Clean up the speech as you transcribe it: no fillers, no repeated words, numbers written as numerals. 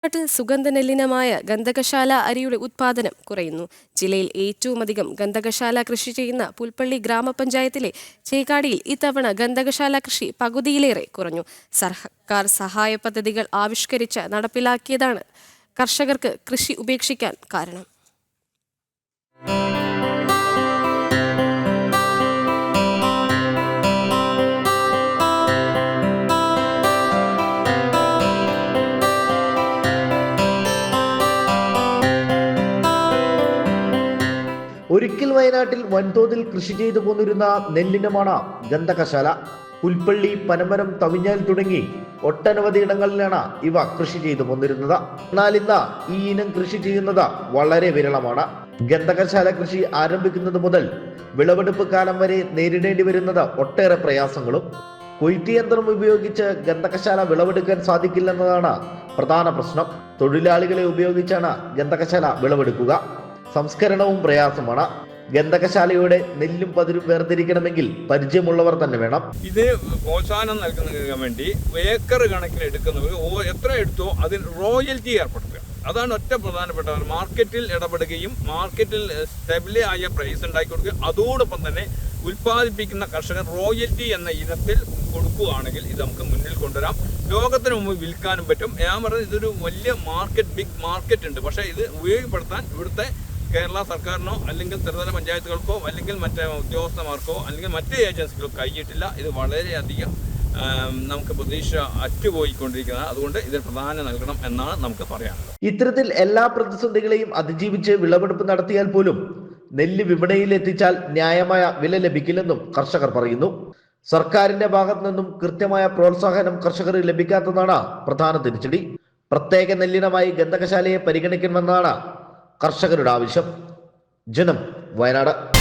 നാട്ടിൽ സുഗന്ധനെല്ലിനമായ ഗന്ധകശാല അരിയുടെ ഉത്പാദനം കുറയുന്നു. ജില്ലയിൽ ഏറ്റവുമധികം ഗന്ധകശാല കൃഷി ചെയ്യുന്ന പുൽപ്പള്ളി ഗ്രാമപഞ്ചായത്തിലെ ചേക്കാടിയിൽ ഇത്തവണ ഗന്ധകശാല കൃഷി പകുതിയിലേറെ കുറഞ്ഞു. സർക്കാർ സഹായ പദ്ധതികൾ ആവിഷ്കരിച്ച് നടപ്പിലാക്കിയതാണ് കർഷകർക്ക് കൃഷി ഉപേക്ഷിക്കാൻ കാരണം. ഒരിക്കൽ വയനാട്ടിൽ വൻതോതിൽ കൃഷി ചെയ്തു പോന്നിരുന്ന നെല്ലിനമാണ് ഗന്ധകശാല. പുൽപ്പള്ളി, പനമരം, തവിഞ്ഞാൽ തുടങ്ങി ഒട്ടനവധി ഇടങ്ങളിലാണ് ഇവ കൃഷി ചെയ്തു പോന്നിരുന്നത്. എന്നാൽ ഇന്ന് ഈ ഇനം കൃഷി ചെയ്യുന്നത് വളരെ വിരളമാണ്. ഗന്ധകശാല കൃഷി ആരംഭിക്കുന്നത് മുതൽ വിളവെടുപ്പ് കാലം വരെ നേരിടേണ്ടി വരുന്നത് ഒട്ടേറെ പ്രയാസങ്ങളും. കൊയ്ത്ത് യന്ത്രം ഉപയോഗിച്ച് ഗന്ധകശാല വിളവെടുക്കാൻ സാധിക്കില്ലെന്നതാണ് പ്രധാന പ്രശ്നം. തൊഴിലാളികളെ ഉപയോഗിച്ചാണ് ഗന്ധകശാല വിളവെടുക്കുക. സംസ്കരണവും പ്രയാസമാണ്. ഗന്ധകശാലയുടെ നെല്ലും പതിരും വേർതിരിക്കണമെങ്കിൽ പരിചയമുള്ളവർ തന്നെ വേണം. ഇത് പ്രോത്സാഹനം നൽകുന്നതിന് വേണ്ടി ഏക്കർ കണക്കിന് എടുക്കുന്നവർ എത്ര എടുത്തോ അതിന് റോയൽറ്റി ഏർപ്പെടുത്തുക. അതാണ് ഒറ്റ പ്രധാനപ്പെട്ട. മാർക്കറ്റിൽ ഇടപെടുകയും മാർക്കറ്റിൽ സ്റ്റെബിലി ആയ പ്രൈസ് ഉണ്ടാക്കി കൊടുക്കുക. അതോടൊപ്പം തന്നെ ഉൽപ്പാദിപ്പിക്കുന്ന കർഷകർ റോയൽറ്റി എന്ന ഇനത്തിൽ കൊടുക്കുകയാണെങ്കിൽ ഇത് നമുക്ക് മുന്നിൽ കൊണ്ടുവരാം. ലോകത്തിന് മുമ്പ് വിൽക്കാനും പറ്റും. ഞാൻ പറഞ്ഞത് ഇതൊരു വലിയ ബിഗ് മാർക്കറ്റ് ഉണ്ട്. പക്ഷേ ഇത് ഉപയോഗപ്പെടുത്താൻ ഇവിടുത്തെ കേരള സർക്കാരിനോ അല്ലെങ്കിൽ ത്രിതല പഞ്ചായത്തുകൾക്കോ അല്ലെങ്കിൽ മറ്റേ ഉദ്യോഗസ്ഥന്മാർക്കോ അല്ലെങ്കിൽ മറ്റ് ഏജൻസികൾക്കോ കഴിയിട്ടില്ല. ഇത് വളരെയധികം നമുക്ക് പ്രതീക്ഷ അറ്റുപോയിക്കൊണ്ടിരിക്കുന്നത്. അതുകൊണ്ട് ഇതിന് പ്രാധാന്യം നൽകണം എന്നാണ് നമുക്ക് പറയാനുള്ളത്. ഇത്തരത്തിൽ എല്ലാ പ്രതിസന്ധികളെയും അതിജീവിച്ച് വിളവെടുപ്പ് നടത്തിയാൽ പോലും നെല്ല് വിപണിയിൽ എത്തിച്ചാൽ ന്യായമായ വില ലഭിക്കില്ലെന്നും കർഷകർ പറയുന്നു. സർക്കാരിന്റെ ഭാഗത്തു നിന്നും കൃത്യമായ പ്രോത്സാഹനം കർഷകർക്ക് ലഭിക്കാത്തതാണ് പ്രധാന തിരിച്ചടി. പ്രത്യേക നെല്ലിനമായി ഗന്ധകശാലയെ പരിഗണിക്കണമെന്നാണ് കർഷകരുടെ ആവശ്യം. ജനം, വയനാട്.